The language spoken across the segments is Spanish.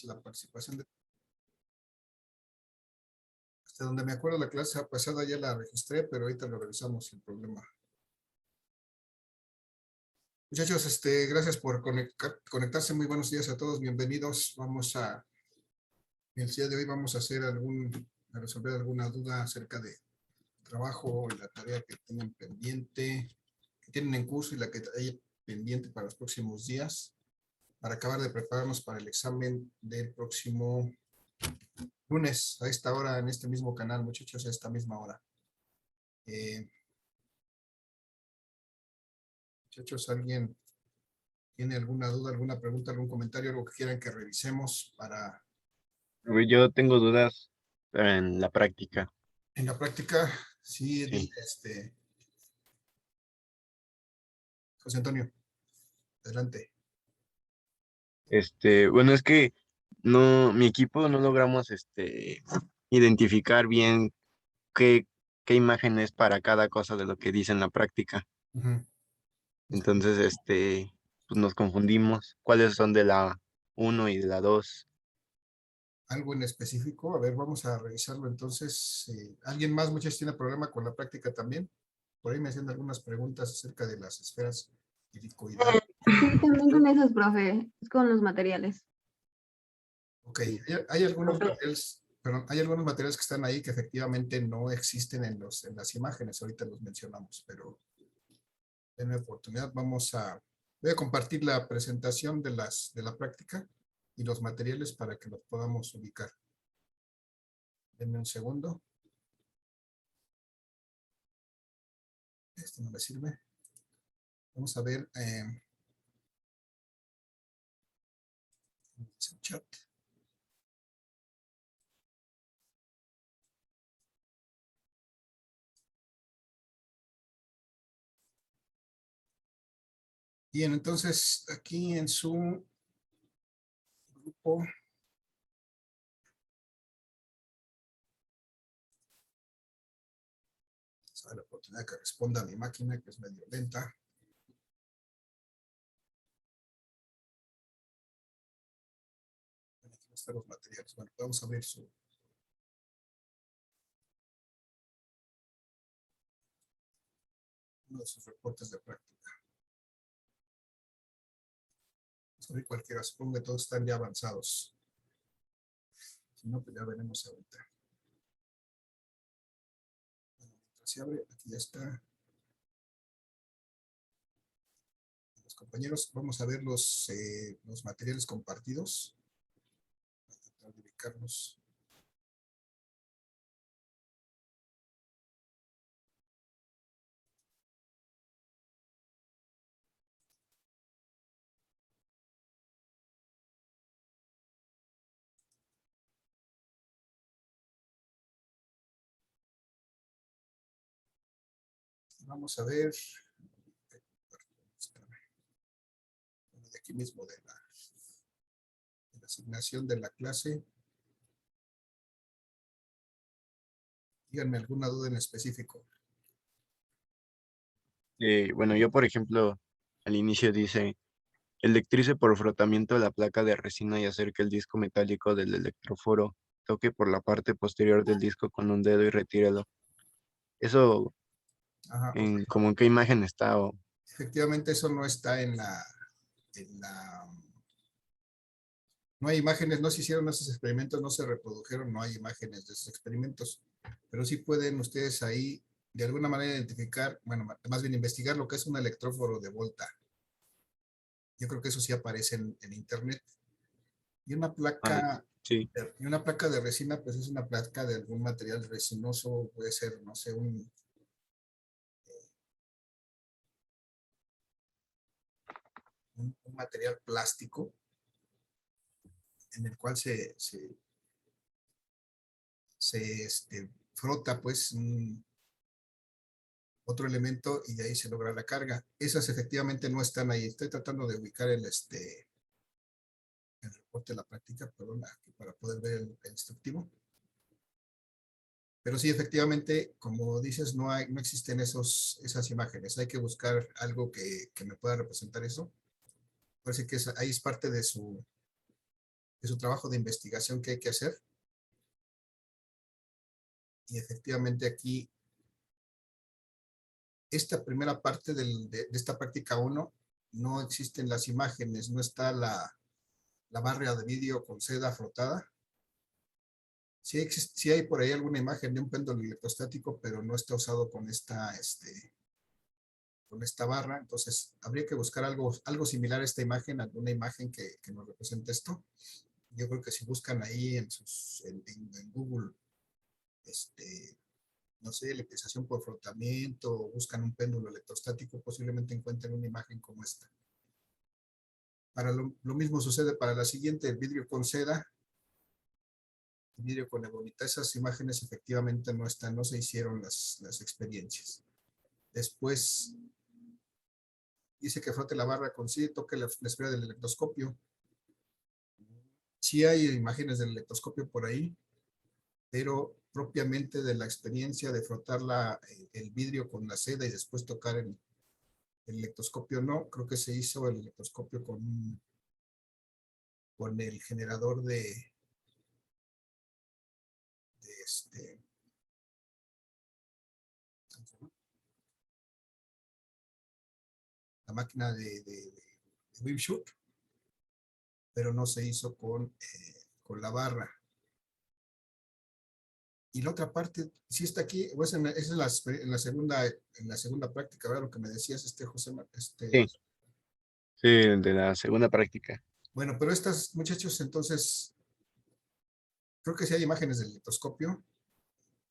la participación de... Hasta donde me acuerdo, la clase pasada ya la registré, pero ahorita lo revisamos sin problema. Muchachos, gracias por conectarse. Muy buenos días a todos. Bienvenidos. El día de hoy vamos a resolver alguna duda acerca de trabajo y la tarea que tengan pendiente, que tienen en curso y la que hay pendiente para los próximos días, para acabar de prepararnos para el examen del próximo lunes, a esta hora, en este mismo canal, muchachos, a esta misma hora. Muchachos, ¿alguien tiene alguna duda, alguna pregunta, algún comentario, algo que quieran que revisemos para... Yo tengo dudas en la práctica. En la práctica, sí. José Antonio, adelante. Bueno, es que mi equipo no logramos identificar bien qué imagen es para cada cosa de lo que dice en la práctica. Uh-huh. Entonces, pues nos confundimos. ¿Cuáles son de la 1 y de la 2? ¿Algo en específico? A ver, vamos a revisarlo entonces. ¿Alguien más, muchachos, tiene problema con la práctica también? Por ahí me hacían algunas preguntas acerca de las esferas helicoidales. Sí, también con esos, profe, es con los materiales. Ok, hay algunos materiales, perdón, hay algunos materiales que están ahí que efectivamente no existen en las imágenes, ahorita los mencionamos, pero denme oportunidad, voy a compartir la presentación de la práctica y los materiales para que los podamos ubicar. Denme un segundo. Este no me sirve. Vamos a ver el chat. Bien, entonces aquí en su grupo a la oportunidad que responda a mi máquina, que es medio lenta. Aquí están los materiales. Bueno, vamos a abrir uno de sus reportes de práctica. Vamos a abrir cualquiera, supongo que todos están ya avanzados. Si no, pues ya veremos ahorita. Bueno, mientras se abre, aquí ya está. Los compañeros, vamos a ver los materiales compartidos. Voy a tratar de ubicarlos. Vamos a ver. De aquí mismo de la asignación de la clase. Díganme alguna duda en específico. Bueno, yo, por ejemplo, al inicio dice, electrice por frotamiento de la placa de resina y hacer que el disco metálico del electroforo toque por la parte posterior del disco con un dedo y retírelo. Eso, Ajá, ¿como en qué imagen está? efectivamente, eso no está no hay imágenes, no se hicieron esos experimentos, no se reprodujeron, no hay imágenes de esos experimentos, pero sí pueden ustedes ahí de alguna manera identificar, bueno, más bien investigar lo que es un electróforo de Volta. Yo creo que eso sí aparece en internet. Y una placa, Sí. y una placa de resina, pues es una placa de algún material resinoso, puede ser, no sé, un material plástico en el cual se frota pues otro elemento y de ahí se logra la carga. Esas efectivamente no están ahí. Estoy tratando de ubicar el reporte de la práctica, perdón, aquí para poder ver el instructivo. Pero sí, efectivamente, como dices, no existen esas imágenes. Hay que buscar algo que me pueda representar eso. Parece que ahí es parte de su es un trabajo de investigación que hay que hacer. Y efectivamente aquí, esta primera parte de esta práctica 1, no existen las imágenes, no está la barra de vídeo con seda frotada. Sí hay por ahí alguna imagen de un péndulo electrostático, pero no está usado con esta barra. Entonces, habría que buscar algo similar a esta imagen, alguna imagen que nos represente esto. Yo creo que si buscan ahí en Google, no sé, electrización por frotamiento, o buscan un péndulo electrostático, posiblemente encuentren una imagen como esta. Para lo mismo sucede para la siguiente, el vidrio con seda, el vidrio con ebonita. Esas imágenes efectivamente no están, no se hicieron las experiencias. Después dice que frote la barra con sí, toque la esfera del electroscopio. Sí hay imágenes del electroscopio por ahí, pero propiamente de la experiencia de frotar el vidrio con la seda y después tocar el electroscopio, no. Creo que se hizo el electroscopio con el generador de la máquina de Wimshut, pero no se hizo con la barra. Y la otra parte, sí está aquí, pues esa es en la segunda práctica, ¿verdad? Lo que me decías, José. Sí, de la segunda práctica. Bueno, pero estas, muchachos, entonces, creo que sí hay imágenes del electroscopio,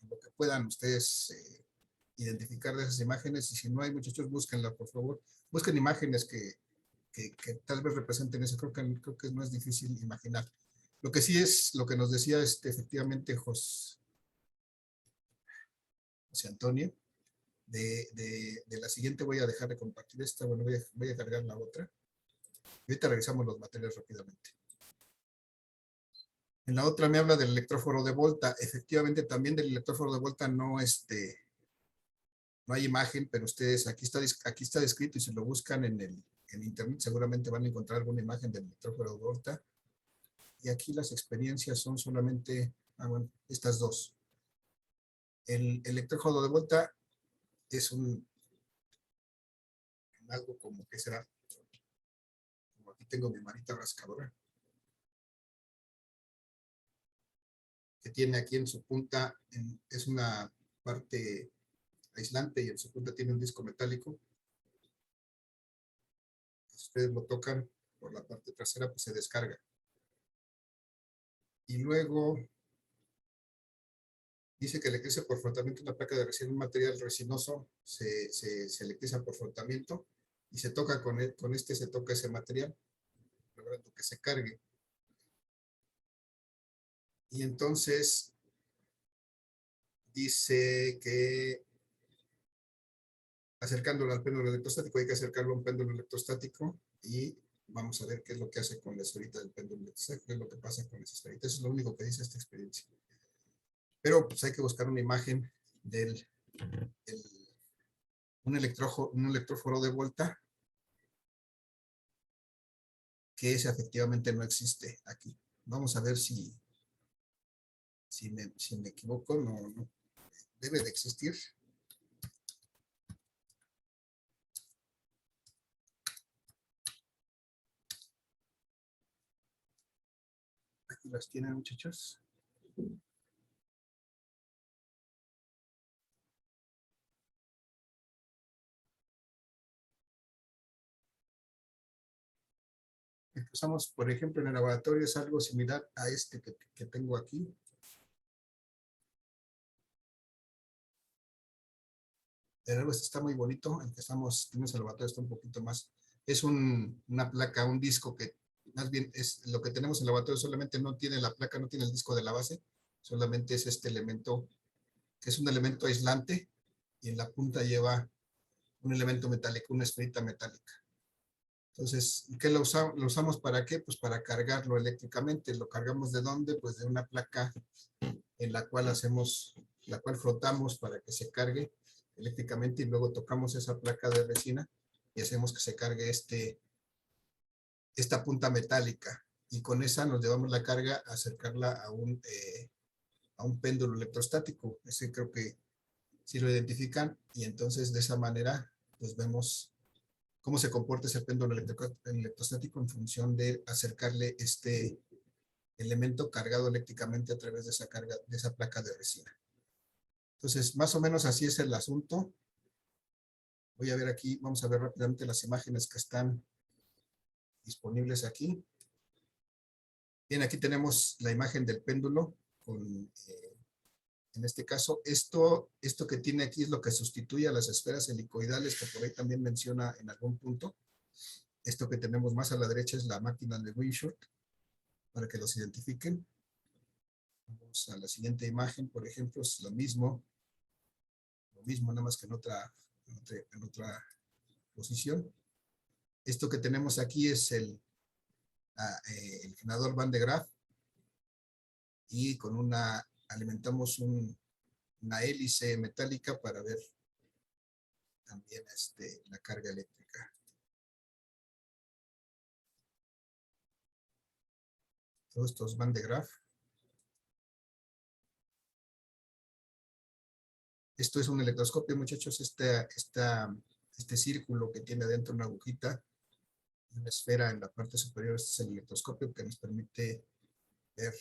lo que puedan ustedes identificar de esas imágenes, y si no hay, muchachos, búsquenla, por favor. Busquen imágenes que tal vez representen eso. Creo que no es difícil imaginar. Lo que sí es, lo que nos decía efectivamente José Antonio, de la siguiente voy a dejar de compartir esta, bueno, voy a cargar la otra. Y ahorita revisamos los materiales rápidamente. En la otra me habla del electróforo de Volta. Efectivamente, también del electróforo de Volta no hay imagen, pero ustedes, aquí está descrito, y si lo buscan en internet seguramente van a encontrar alguna imagen del electróforo de Volta. Y aquí las experiencias son solamente, bueno, estas dos. El electróforo de Volta es algo como que será, como aquí tengo mi manita rascadora, que tiene aquí en su punta, es una parte aislante, y en su punta tiene un disco metálico. Si ustedes lo tocan por la parte trasera, pues se descarga. Y luego dice que electriza por frotamiento una placa de resina, un material resinoso, se electriza por frotamiento y se toca se toca ese material, logrando que se cargue. Y entonces dice que acercándolo al péndulo electrostático, hay que acercarlo a un péndulo electrostático, y vamos a ver qué es lo que hace con la esferita del péndulo electrostático, qué es lo que pasa con esa esferita. Eso es lo único que dice esta experiencia. Pero pues hay que buscar una imagen de un electróforo de Volta, que ese efectivamente no existe aquí. Vamos a ver si me equivoco. No debe de existir. Aquí las tienen, muchachos. Empezamos, por ejemplo, en el laboratorio, es algo similar a este que tengo aquí. Pero este está muy bonito. El que tenemos el laboratorio está un poquito más. Es una placa, un disco que más bien es lo que tenemos en el laboratorio, solamente no tiene la placa, no tiene el disco de la base, solamente es este elemento, que es un elemento aislante, y en la punta lleva un elemento metálico, una esferita metálica. Entonces, ¿qué lo usamos para qué? Pues para cargarlo eléctricamente. ¿Lo cargamos de dónde? Pues de una placa en la cual frotamos para que se cargue eléctricamente, y luego tocamos esa placa de resina y hacemos que se cargue esta punta metálica. y con esa nos llevamos la carga a acercarla a un péndulo electrostático. Ese creo que sí lo identifican, y entonces de esa manera pues vemos cómo se comporta ese péndulo electrostático en función de acercarle este elemento cargado eléctricamente a través de esa carga, de esa placa de resina. Entonces, más o menos así es el asunto. Voy a ver aquí, vamos a ver rápidamente las imágenes que están disponibles aquí. Bien, aquí tenemos la imagen del péndulo con, en este caso, esto que tiene aquí es lo que sustituye a las esferas helicoidales que por ahí también menciona en algún punto. Esto que tenemos más a la derecha es la máquina de Windshut, para que los identifiquen. Vamos a la siguiente imagen, por ejemplo, es lo mismo, nada más que en otra posición. Esto que tenemos aquí es el generador Van de Graaff, y con alimentamos una hélice metálica para ver también la carga eléctrica. Todos estos Van de Graaff. Esto es un electroscopio, muchachos. Este círculo que tiene dentro una agujita, una esfera en la parte superior, este es el electroscopio que nos permite ver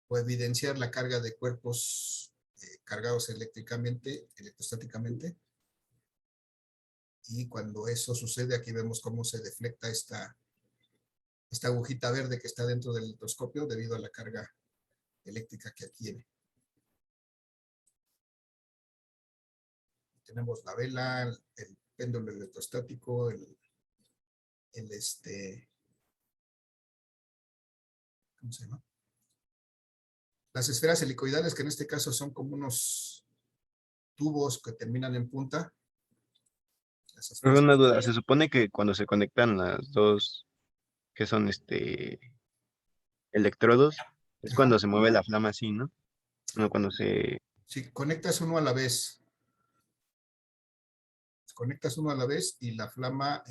o evidenciar la carga de cuerpos cargados electrostáticamente. Y cuando eso sucede, aquí vemos cómo se deflecta esta agujita verde que está dentro del electroscopio debido a la carga eléctrica que adquiere. Tenemos la vela, el péndulo electrostático, ¿cómo se llama? Las esferas helicoidales, que en este caso son como unos tubos que terminan en punta. Pero una duda, se supone que cuando se conectan las dos, que son electrodos, es Ajá. cuando se mueve la flama así, ¿no? No cuando se... Si conectas uno a la vez, y la flama,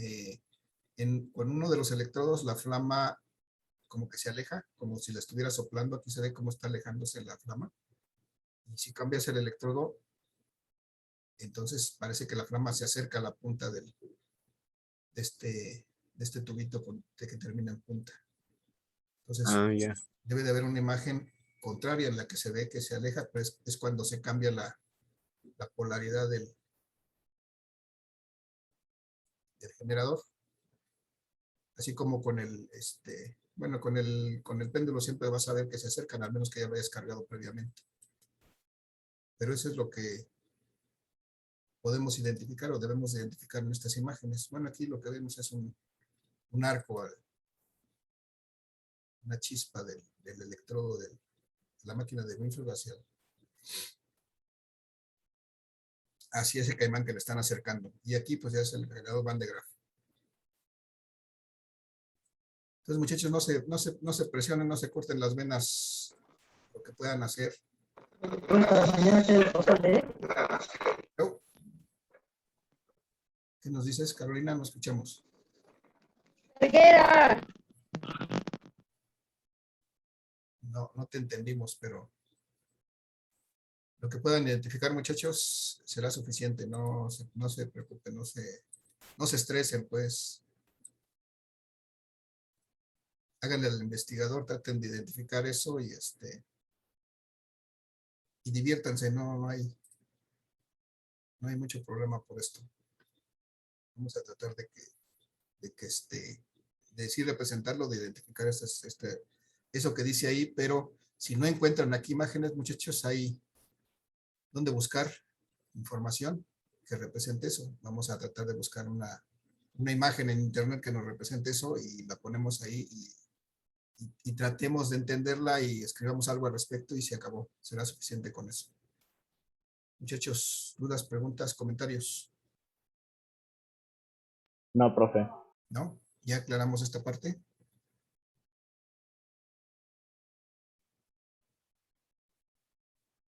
con uno de los electrodos, la flama como que se aleja, como si la estuviera soplando. Aquí se ve cómo está alejándose la flama. Y si cambias el electrodo, entonces parece que la flama se acerca a la punta de este tubito que termina en punta. Entonces, Ah, ya. debe de haber una imagen contraria en la que se ve que se aleja, pero es cuando se cambia la polaridad del generador. Así como con con el péndulo siempre vas a ver que se acercan, al menos que ya lo hayas cargado previamente. Pero eso es lo que podemos identificar o debemos identificar en estas imágenes. Bueno, aquí lo que vemos es un arco, una chispa del electrodo de la máquina de Windshut hacia ese caimán que le están acercando. Y aquí pues ya es el generador Van de Graaff. Entonces, muchachos, no se presionen, no se corten las venas, lo que puedan hacer. Oh, ¿qué nos dices, Carolina? No escuchamos. No te entendimos, pero lo que puedan identificar, muchachos, será suficiente. No se preocupen, no se estresen, pues. Háganle al investigador, traten de identificar eso y diviértanse. No hay mucho problema por esto. Vamos a tratar de sí representarlo, de identificar eso que dice ahí, pero si no encuentran aquí imágenes, muchachos, hay donde buscar información que represente eso. Vamos a tratar de buscar una imagen en internet que nos represente eso y la ponemos ahí y tratemos de entenderla y escribamos algo al respecto y se acabó. Será suficiente con eso. Muchachos, dudas, preguntas, comentarios. No, profe. ¿No? ¿Ya aclaramos esta parte?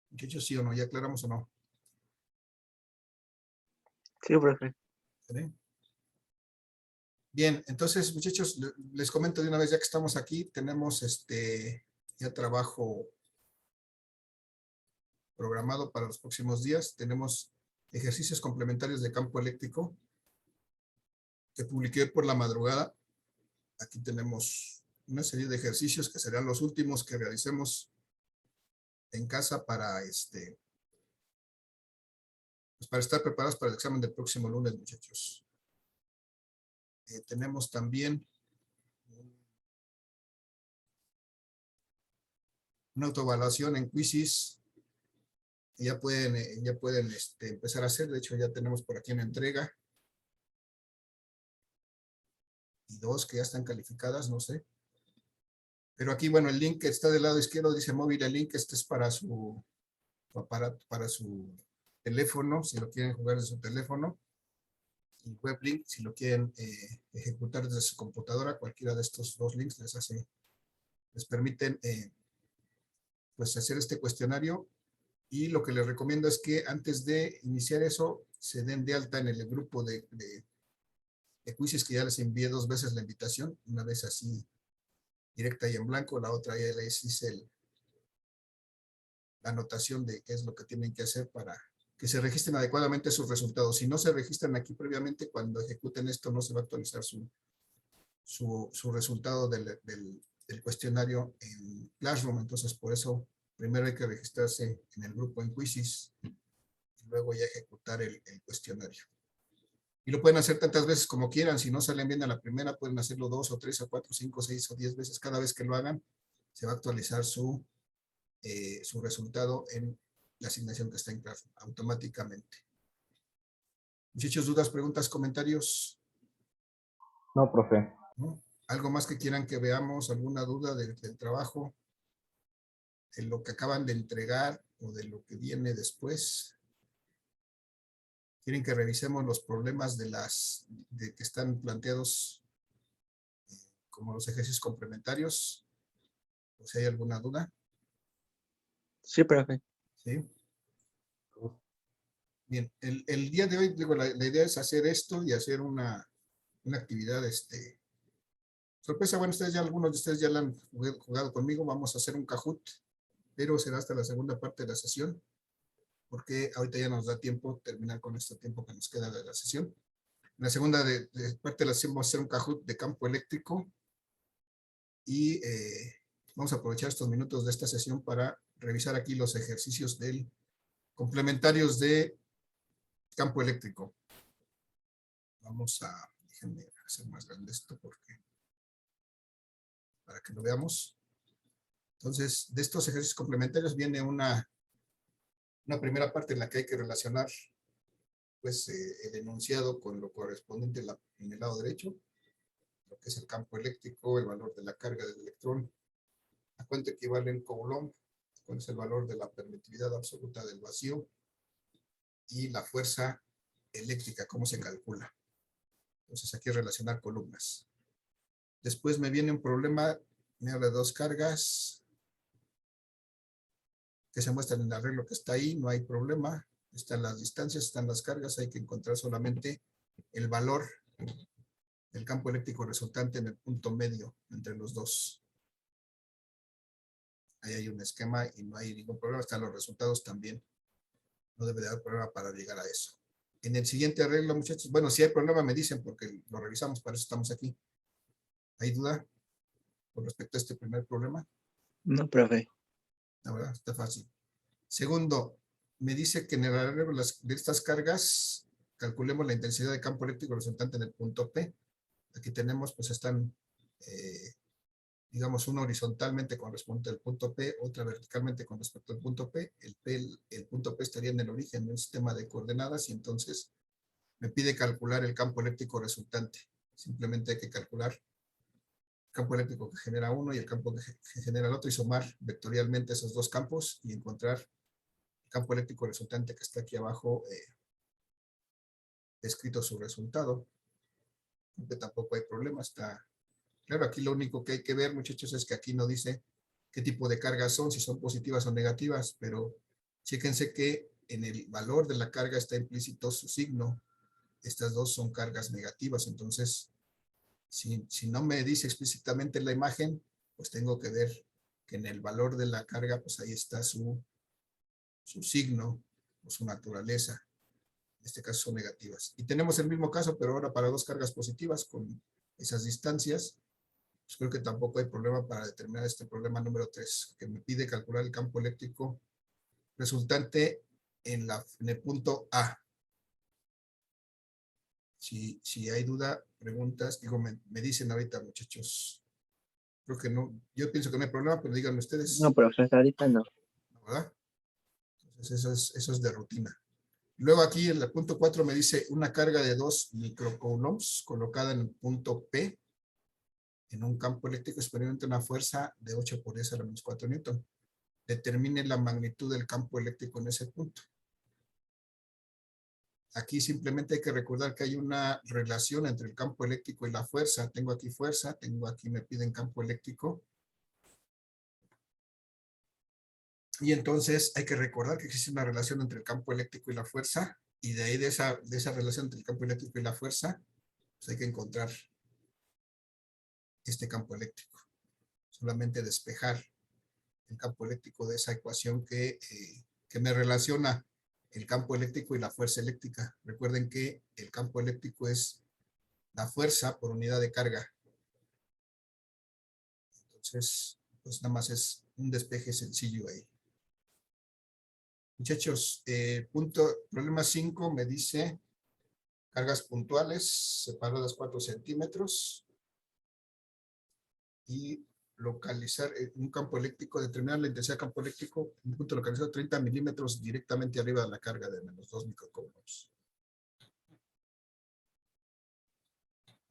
Muchachos, ¿sí o no? ¿Ya aclaramos o no? Sí, profe. ¿Vale? Bien, entonces, muchachos, les comento de una vez, ya que estamos aquí, tenemos ya trabajo programado para los próximos días. Tenemos ejercicios complementarios de campo eléctrico que publiqué por la madrugada. Aquí tenemos una serie de ejercicios que serán los últimos que realicemos en casa para pues para estar preparados para el examen del próximo lunes, muchachos. Tenemos también una autoevaluación en Quizzes que ya pueden empezar a hacer. De hecho, ya tenemos por aquí una entrega. Y 2 que ya están calificadas, no sé. Pero aquí, bueno, el link que está del lado izquierdo dice móvil, el link este es para su aparato, para su teléfono, si lo quieren jugar desde su teléfono. Y web link, si lo quieren ejecutar desde su computadora, cualquiera de estos dos links les permiten pues hacer este cuestionario. Y lo que les recomiendo es que antes de iniciar eso, se den de alta en el grupo de quizzes que ya les envié 2 veces la invitación, una vez así directa y en blanco, la otra ya les hice la anotación de qué es lo que tienen que hacer para que se registren adecuadamente sus resultados. Si no se registran aquí previamente, cuando ejecuten esto no se va a actualizar su resultado del cuestionario en Classroom. Entonces, por eso, primero hay que registrarse en el grupo en Quizzes y luego ya ejecutar el cuestionario. Y lo pueden hacer tantas veces como quieran. Si no salen bien a la primera, pueden hacerlo 2 o 3 o 4, 5, 6 o 10 veces. Cada vez que lo hagan, se va a actualizar su resultado en la asignación que está en Classroom automáticamente. Muchachos, dudas, preguntas, comentarios. No, profe. ¿No? ¿Algo más que quieran que veamos? ¿Alguna duda del trabajo? ¿De lo que acaban de entregar o de lo que viene después? ¿Quieren que revisemos los problemas de que están planteados como los ejercicios complementarios? ¿O si hay alguna duda? Sí, profe. ¿Sí? Bien, el día de hoy, digo, la idea es hacer esto y hacer una actividad, sorpresa. Bueno, algunos de ustedes ya la han jugado conmigo. Vamos a hacer un Kahoot, pero será hasta la segunda parte de la sesión, porque ahorita ya nos da tiempo terminar con este tiempo que nos queda de la sesión. En la segunda parte de la sesión vamos a hacer un Kahoot de campo eléctrico y vamos a aprovechar estos minutos de esta sesión para revisar aquí los ejercicios complementarios de campo eléctrico. Vamos a, déjenme hacer más grande esto para que lo veamos. Entonces, de estos ejercicios complementarios viene una primera parte en la que hay que relacionar pues, el enunciado con lo correspondiente en el lado derecho, lo que es el campo eléctrico, el valor de la carga del electrón, la cuenta equivale en Coulomb, cuál es el valor de la permitividad absoluta del vacío, y la fuerza eléctrica, cómo se calcula. Entonces aquí relacionar columnas. Después me viene un problema, me habla de 2 cargas que se muestran en el arreglo que está ahí, no hay problema. Están las distancias, están las cargas, hay que encontrar solamente el valor del campo eléctrico resultante en el punto medio entre los dos. Ahí hay un esquema y no hay ningún problema, están los resultados también. No debe de haber problema para llegar a eso. En el siguiente arreglo, muchachos, bueno, si hay problema me dicen porque lo revisamos, para eso estamos aquí. ¿Hay duda con respecto a este primer problema? No, profe. La verdad, está fácil. Segundo, me dice que en el arreglo de estas cargas, calculemos la intensidad de campo eléctrico resultante en el punto P. Aquí tenemos, pues están, digamos, una horizontalmente con respecto al punto P, otra verticalmente con respecto al punto P. El punto P estaría en el origen de un sistema de coordenadas y entonces me pide calcular el campo eléctrico resultante. Simplemente hay que calcular el campo eléctrico que genera uno y el campo que genera el otro y sumar vectorialmente esos dos campos y encontrar el campo eléctrico resultante que está aquí abajo escrito su resultado. Que tampoco hay problema, está claro. Aquí lo único que hay que ver, muchachos, es que aquí no dice qué tipo de cargas son, si son positivas o negativas, pero chéquense que en el valor de la carga está implícito su signo. Estas dos son cargas negativas, entonces Si no me dice explícitamente la imagen, pues tengo que ver que en el valor de la carga, pues ahí está su signo o su naturaleza. En este caso son negativas. Y tenemos el mismo caso, pero ahora para dos cargas positivas con esas distancias. Pues creo que tampoco hay problema para determinar este problema número 3, que me pide calcular el campo eléctrico resultante en el punto A. Si hay duda, preguntas, digo, me dicen ahorita, muchachos. Creo que no, yo pienso que no hay problema, pero díganme ustedes, No, profe, ahorita no. ¿verdad? Entonces eso es de rutina. Luego aquí en el punto 4 me dice una carga de 2 microcoulombs colocada en el punto P en un campo eléctrico experimenta una fuerza de 8 por 10 a la menos 4 newton. Determine la magnitud del campo eléctrico en ese punto. Aquí simplemente hay que recordar que hay una relación entre el campo eléctrico y la fuerza. Tengo aquí fuerza, tengo aquí me piden campo eléctrico. Y entonces hay que recordar que existe una relación entre el campo eléctrico y la fuerza. Y de ahí de esa relación entre el campo eléctrico y la fuerza, pues hay que encontrar este campo eléctrico. Solamente despejar el campo eléctrico de esa ecuación que me relaciona el campo eléctrico y la fuerza eléctrica. Recuerden que el campo eléctrico es la fuerza por unidad de carga. Entonces, pues nada más es un despeje sencillo ahí. Muchachos, problema 5 me dice cargas puntuales separadas 4 centímetros y localizar un campo eléctrico, determinar la intensidad de campo eléctrico, un punto localizado 30 milímetros directamente arriba de la carga de menos 2 microcoulombs.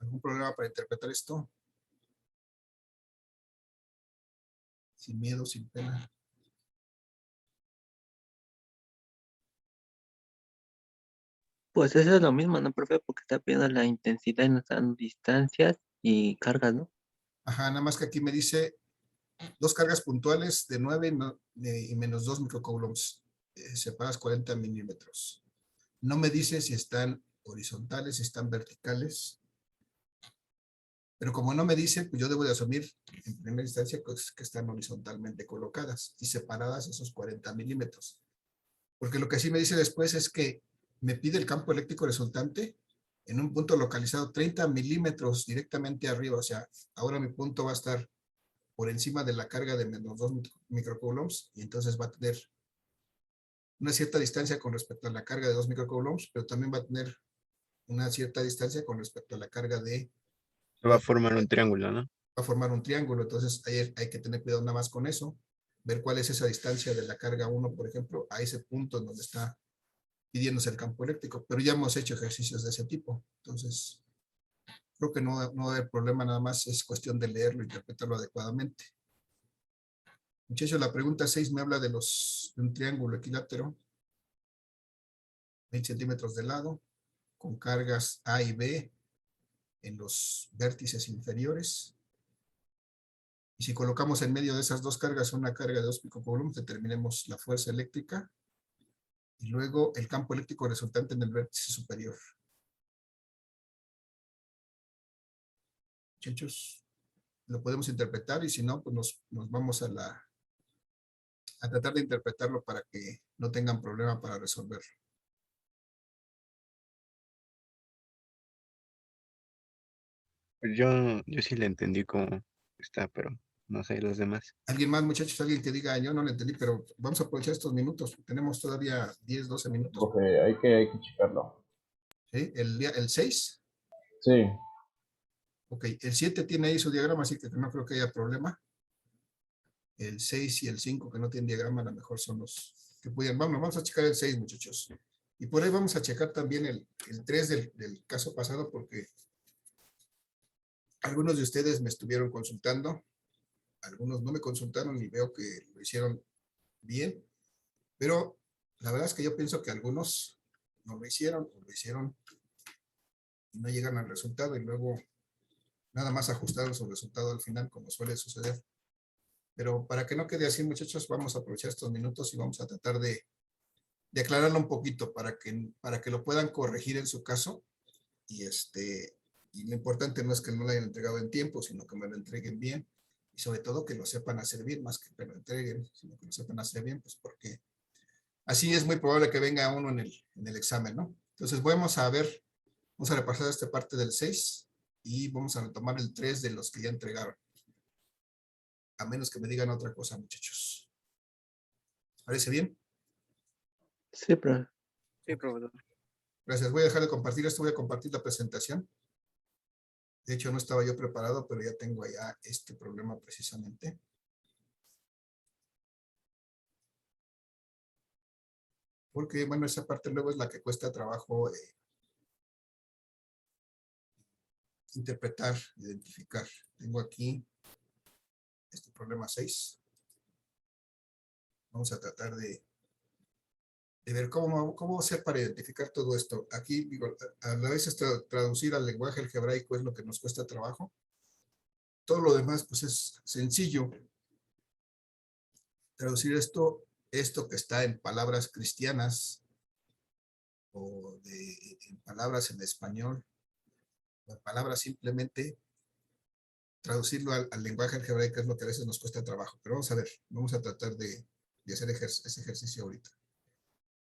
¿Algún problema para interpretar esto? Sin miedo, sin pena. Pues eso es lo mismo, ¿no, profe? Porque está pidiendo la intensidad en las distancias y cargas, ¿no? Ajá, nada más que aquí me dice dos cargas puntuales de 9 y menos 2 microcoulombs, separadas 40 milímetros. No me dice si están horizontales, si están verticales. Pero como no me dice, pues yo debo de asumir en primera instancia pues, que están horizontalmente colocadas y separadas esos 40 milímetros. Porque lo que sí me dice después es que me pide el campo eléctrico resultante en un punto localizado 30 milímetros directamente arriba. O sea, ahora mi punto va a estar por encima de la carga de menos 2 microcoulombs y entonces va a tener una cierta distancia con respecto a la carga de 2 microcoulombs, pero también va a tener una cierta distancia con respecto a la carga de... Va a formar un triángulo, ¿no? Va a formar un triángulo, entonces hay que tener cuidado nada más con eso, ver cuál es esa distancia de la carga 1, por ejemplo, a ese punto en donde está pidiéndose el campo eléctrico, pero ya hemos hecho ejercicios de ese tipo, entonces creo que no va a haber problema, nada más es cuestión de leerlo e interpretarlo adecuadamente. Muchachos, la pregunta 6 me habla de un triángulo equilátero, 20 centímetros de lado, con cargas A y B en los vértices inferiores. Y si colocamos en medio de esas dos cargas una carga de 2 picocoulombs, determinemos la fuerza eléctrica y luego el campo eléctrico resultante en el vértice superior. Muchachos, lo podemos interpretar y si no, pues nos vamos a tratar de interpretarlo para que no tengan problema para resolverlo. Pues yo sí le entendí cómo está, pero no sé los demás. ¿Alguien más, muchachos? Alguien que diga, yo no le entendí, pero vamos a aprovechar estos minutos. Tenemos todavía 10, 12 minutos. Profe, hay que checarlo. ¿Sí? ¿El 6? Sí, Ok, el 7 tiene ahí su diagrama, así que no creo que haya problema. El 6 y el 5 que no tienen diagrama, a lo mejor son los que pueden. Vamos a checar el 6, muchachos. Y por ahí vamos a checar también el 3 del caso pasado, porque algunos de ustedes me estuvieron consultando, algunos no me consultaron y veo que lo hicieron bien, pero la verdad es que yo pienso que algunos no lo hicieron, o lo hicieron y no llegan al resultado y luego nada más ajustaron su resultado al final, como suele suceder. Pero para que no quede así, muchachos, vamos a aprovechar estos minutos y vamos a tratar de aclararlo un poquito para que lo puedan corregir en su caso y Y lo importante no es que no lo hayan entregado en tiempo, sino que me lo entreguen bien. Y sobre todo que lo sepan hacer bien, más que me lo entreguen, sino que lo sepan hacer bien, pues porque así es muy probable que venga uno en el examen, ¿no? Entonces vamos a ver, vamos a repasar esta parte del 6 y vamos a retomar el 3 de los que ya entregaron. A menos que me digan otra cosa, muchachos. ¿Parece bien? Sí, profe. Sí, profesor. Gracias. Voy a dejar de compartir esto, voy a compartir la presentación. De hecho, no estaba yo preparado, pero ya tengo allá este problema precisamente. Porque, bueno, esa parte luego es la que cuesta trabajo interpretar, identificar. Tengo aquí este problema 6. Vamos a tratar de ver cómo hacer para identificar todo esto. Aquí, digo, a la vez traducir al lenguaje algebraico es lo que nos cuesta trabajo. Todo lo demás, pues es sencillo. Traducir esto que está en palabras cristianas o en palabras en español, o en palabras simplemente, traducirlo al lenguaje algebraico es lo que a veces nos cuesta trabajo. Pero vamos a ver, vamos a tratar de hacer ese ejercicio ahorita.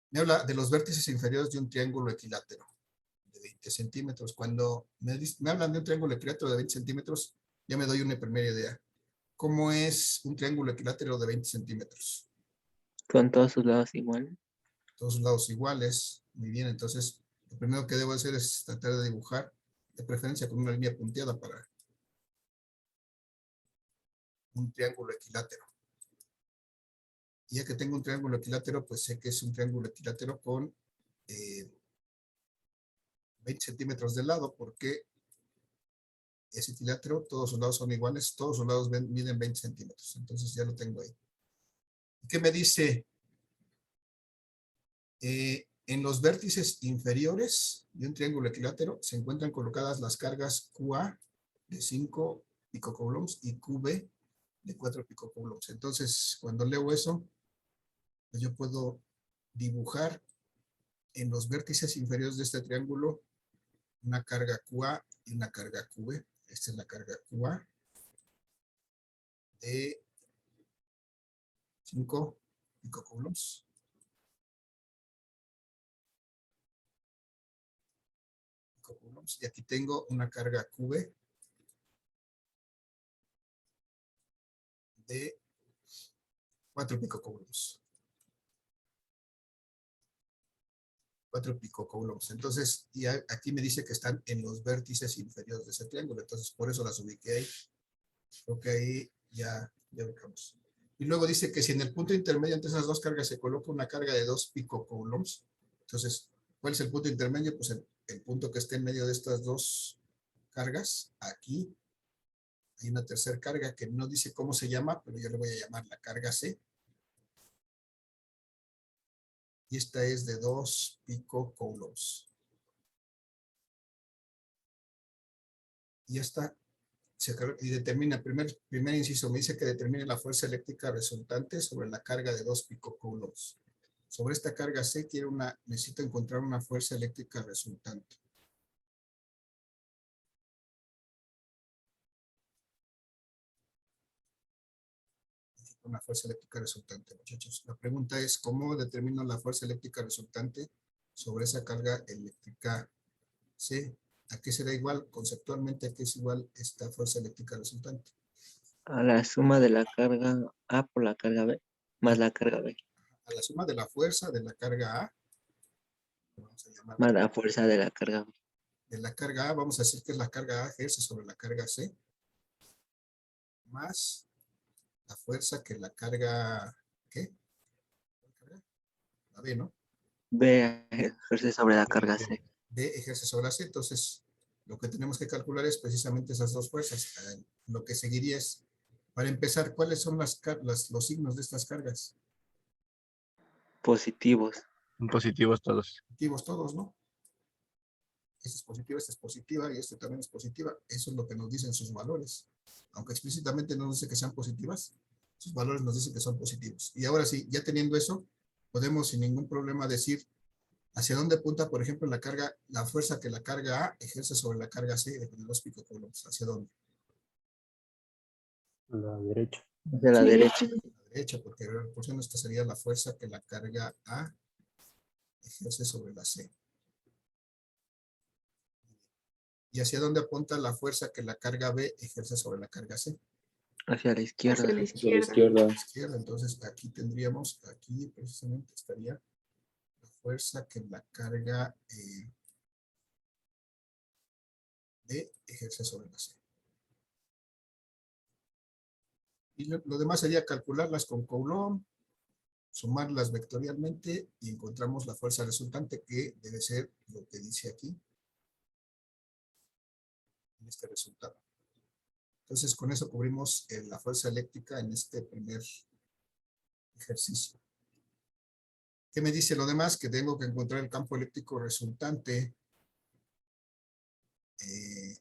Me habla de los vértices inferiores de un triángulo equilátero de 20 centímetros. Cuando me hablan de un triángulo equilátero de 20 centímetros, ya me doy una primera idea. ¿Cómo es un triángulo equilátero de 20 centímetros? Con todos sus lados iguales. Todos los lados iguales. Muy bien, entonces lo primero que debo hacer es tratar de dibujar, de preferencia con una línea punteada para un triángulo equilátero. Y ya que tengo un triángulo equilátero, pues sé que es un triángulo equilátero con 20 centímetros de lado, porque es equilátero, todos sus lados son iguales, todos sus lados miden 20 centímetros. Entonces ya lo tengo ahí. ¿Qué me dice? En los vértices inferiores de un triángulo equilátero se encuentran colocadas las cargas QA de 5 picocoulombs y QB de 4 picocoulombs. Entonces, cuando leo eso, pues yo puedo dibujar en los vértices inferiores de este triángulo una carga QA y una carga QB. Esta es la carga QA de 5 picocoulombs. Y aquí tengo una carga QB de 4 picocoulombs. 4 picocoulombs. Entonces, y aquí me dice que están en los vértices inferiores de ese triángulo. Entonces, por eso las ubiqué ahí. Creo que ahí ya ubicamos. Y luego dice que si en el punto intermedio entre esas dos cargas se coloca una carga de 2 picocoulombs, entonces, ¿cuál es el punto intermedio? Pues el punto que esté en medio de estas dos cargas, aquí, hay una tercera carga que no dice cómo se llama, pero yo le voy a llamar la carga C. Y esta es de 2 picocoulombs. Y esta y determina, primer inciso, me dice que determine la fuerza eléctrica resultante sobre la carga de 2 picocoulombs. Sobre esta carga C necesito encontrar una fuerza eléctrica resultante. Una fuerza eléctrica resultante, muchachos. La pregunta es, ¿cómo determino la fuerza eléctrica resultante sobre esa carga eléctrica C? ¿A qué será igual? Conceptualmente, ¿a qué es igual esta fuerza eléctrica resultante? A la suma de la carga A por la carga B, más la carga B, A la suma de la fuerza de la carga A, vamos a llamar más la fuerza de la carga B. de la carga A, vamos a decir que es la carga A ejerce sobre la carga C, más la fuerza que la carga, ¿qué? La B, ¿no? B ejerce sobre la carga C. B ejerce sobre la C, entonces lo que tenemos que calcular es precisamente esas dos fuerzas. Lo que seguiría es, para empezar, ¿cuáles son los signos de estas cargas? Positivos. Son positivos todos. Positivos todos, ¿no? Esta es positiva, esta es positiva y esta también es positiva. Eso es lo que nos dicen sus valores. Aunque explícitamente no nos dice que sean positivas, sus valores nos dicen que son positivos. Y ahora sí, ya teniendo eso, podemos sin ningún problema decir ¿Hacia dónde apunta, por ejemplo, la carga, la fuerza que la carga A ejerce sobre la carga C de los picocoulombs? ¿Hacia dónde? A la derecha. Hacia la derecha. A la derecha, porque en proporción esta sería la fuerza que la carga A ejerce sobre la C. ¿Y hacia dónde apunta la fuerza que la carga B ejerce sobre la carga C? Hacia la izquierda. Hacia la Hacia la izquierda. izquierda. Izquierda. Entonces aquí tendríamos, aquí precisamente estaría la fuerza que la carga B ejerce sobre la C. Y lo demás sería calcularlas con Coulomb, sumarlas vectorialmente y encontramos la fuerza resultante, que debe ser lo que dice aquí en este resultado. Entonces con eso cubrimos la fuerza eléctrica en este primer ejercicio. ¿Qué me dice lo demás? Que tengo que encontrar el campo eléctrico resultante. El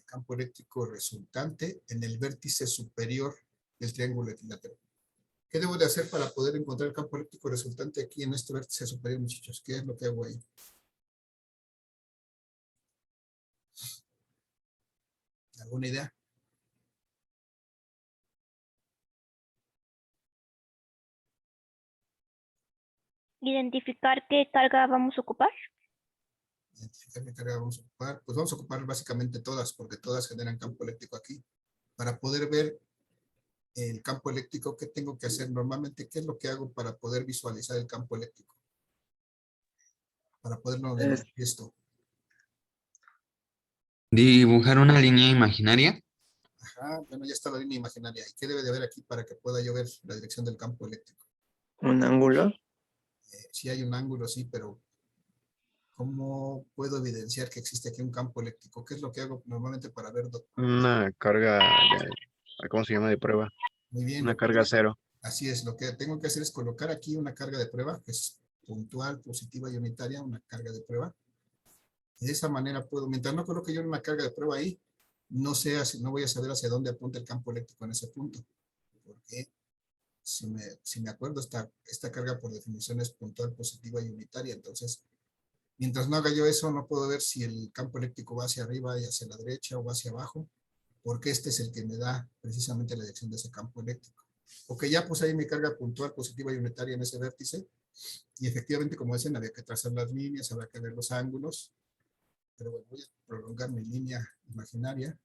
campo eléctrico resultante en el vértice superior del triángulo equilátero. ¿Qué debo de hacer para poder encontrar el campo eléctrico resultante aquí en este vértice superior, muchachos? ¿Qué es lo que hago ahí? ¿Alguna idea? Identificar qué carga vamos a ocupar. Identificar qué carga vamos a ocupar. Pues vamos a ocupar básicamente todas, porque todas generan campo eléctrico aquí. Para poder ver el campo eléctrico, ¿qué tengo que hacer normalmente? ¿Qué es lo que hago para poder visualizar el campo eléctrico? Para poderlo ver esto. Dibujar una línea imaginaria. Ajá, bueno, ya está la línea imaginaria. ¿Y qué debe de haber aquí para que pueda yo ver la dirección del campo eléctrico? Un ángulo. Sí hay un ángulo, sí, pero ¿cómo puedo evidenciar que existe aquí un campo eléctrico? ¿Qué es lo que hago normalmente para ver? Una carga, ¿cómo se llama? De prueba. Muy bien. Una carga cero. Así es, lo que tengo que hacer es colocar aquí una carga de prueba, que es puntual, positiva y unitaria, una carga de prueba. Y de esa manera puedo, mientras no coloque yo una carga de prueba ahí, no voy a saber hacia dónde apunta el campo eléctrico en ese punto. Porque si me acuerdo, esta carga por definición es puntual, positiva y unitaria. Entonces, mientras no haga yo eso, no puedo ver si el campo eléctrico va hacia arriba y hacia la derecha o va hacia abajo, porque este es el que me da precisamente la dirección de ese campo eléctrico. Ok, ya puse ahí mi carga puntual, positiva y unitaria en ese vértice, y efectivamente, como decían, había que trazar las líneas, había que ver los ángulos, pero bueno, voy a prolongar mi línea imaginaria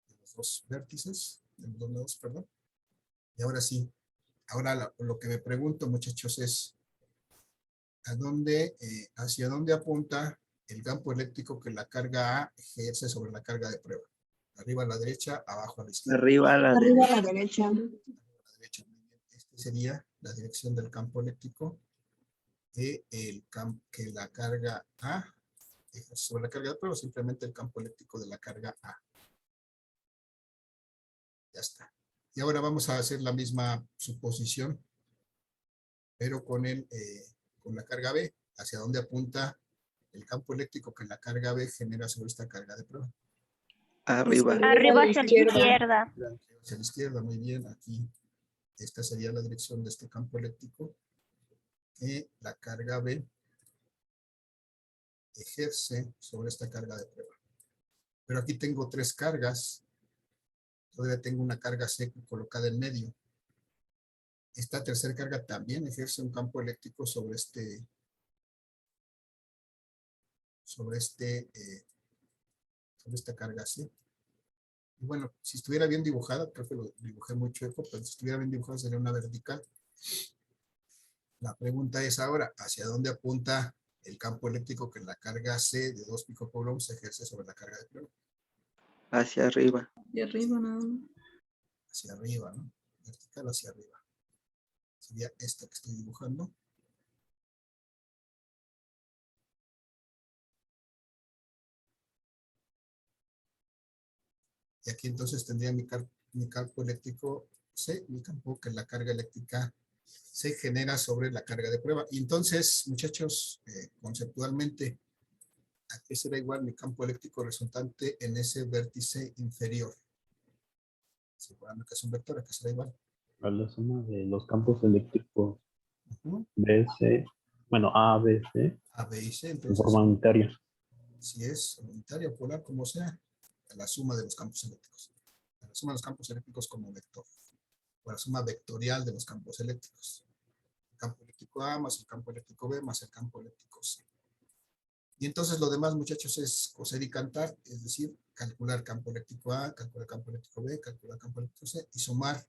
de los dos vértices, de los dos lados, perdón. Y ahora sí, ahora lo que me pregunto, muchachos, es hacia dónde apunta el campo eléctrico que la carga A ejerce sobre la carga de prueba. Arriba a la derecha, abajo a la izquierda. Arriba a la Arriba a la derecha. A la derecha. Esta sería la dirección del campo eléctrico que la carga A ejerce sobre la carga de prueba, simplemente el campo eléctrico de la carga A. Ya está. Y ahora vamos a hacer la misma suposición, pero con la carga B. ¿Hacia dónde apunta el campo eléctrico que la carga B genera sobre esta carga de prueba? arriba. Arriba hacia la izquierda. Hacia la izquierda, muy bien. Aquí, esta sería la dirección de este campo eléctrico que la carga B ejerce sobre esta carga de prueba. Pero aquí tengo tres cargas. Todavía tengo una carga C colocada en medio. Esta tercera carga también ejerce un campo eléctrico sobre esta carga C. Y bueno, si estuviera bien dibujada, creo que lo dibujé muy chueco, pero si estuviera bien dibujada sería una vertical. La pregunta es ahora, ¿hacia dónde apunta el campo eléctrico que la carga C de 2 picocoulombs ejerce sobre la carga de prueba? Hacia arriba. De arriba nada más. Hacia arriba, ¿no? Vertical hacia arriba. Sería esta que estoy dibujando. Y aquí entonces tendría mi campo eléctrico C, mi campo que la carga eléctrica se genera sobre la carga de prueba. Y entonces, muchachos, conceptualmente, ¿a qué será igual mi campo eléctrico resultante en ese vértice inferior? Suponiendo que es un vector, ¿a qué será igual? A la suma de los campos eléctricos Ujú. BC Bueno, A, B, C, A, B y C. en Entonces, forma unitaria. si es unitaria o polar, como sea, la suma de los campos eléctricos. La suma de los campos eléctricos como vector. O la suma vectorial de los campos eléctricos. El campo eléctrico A más el campo eléctrico B más el campo eléctrico C. Y entonces lo demás, muchachos, es coser y cantar, es decir, calcular campo eléctrico A, calcular campo eléctrico B, calcular campo eléctrico C y sumar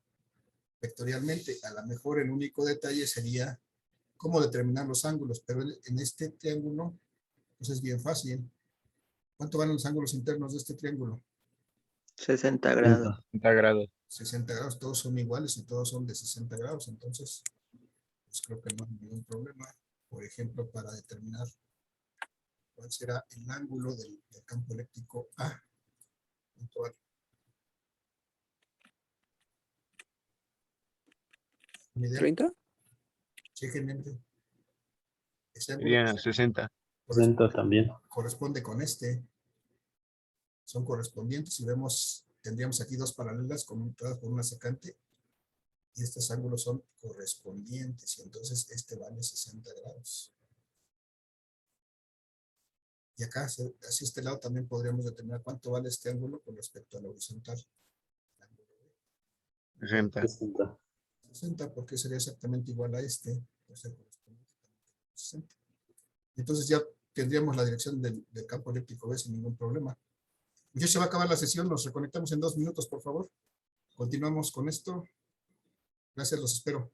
vectorialmente. A lo mejor el único detalle sería cómo determinar los ángulos, pero en este triángulo pues es bien fácil. ¿Cuánto van los ángulos internos de este triángulo? 60 grados. 60 grados. 60 grados, todos son iguales y todos son de 60 grados, entonces pues creo que no hay ningún problema. Por ejemplo, para determinar cuál será el ángulo del campo eléctrico A. Puntual. ¿Una idea? 30. Chequen, gente. Ese Sería ángulo 60. 60 también. corresponde con este. Son correspondientes y vemos, tendríamos aquí dos paralelas conectadas por una secante y estos ángulos son correspondientes y entonces este vale 60 grados. Y acá, hacia este lado también podríamos determinar cuánto vale este ángulo con respecto a la horizontal. 60. 60. 60 porque sería exactamente igual a este. Pues el correspondiente también 60. Entonces ya tendríamos la dirección del campo eléctrico B sin ningún problema. Ya se va a acabar la sesión, nos reconectamos en 2 minutos, por favor. Continuamos con esto. Gracias, los espero.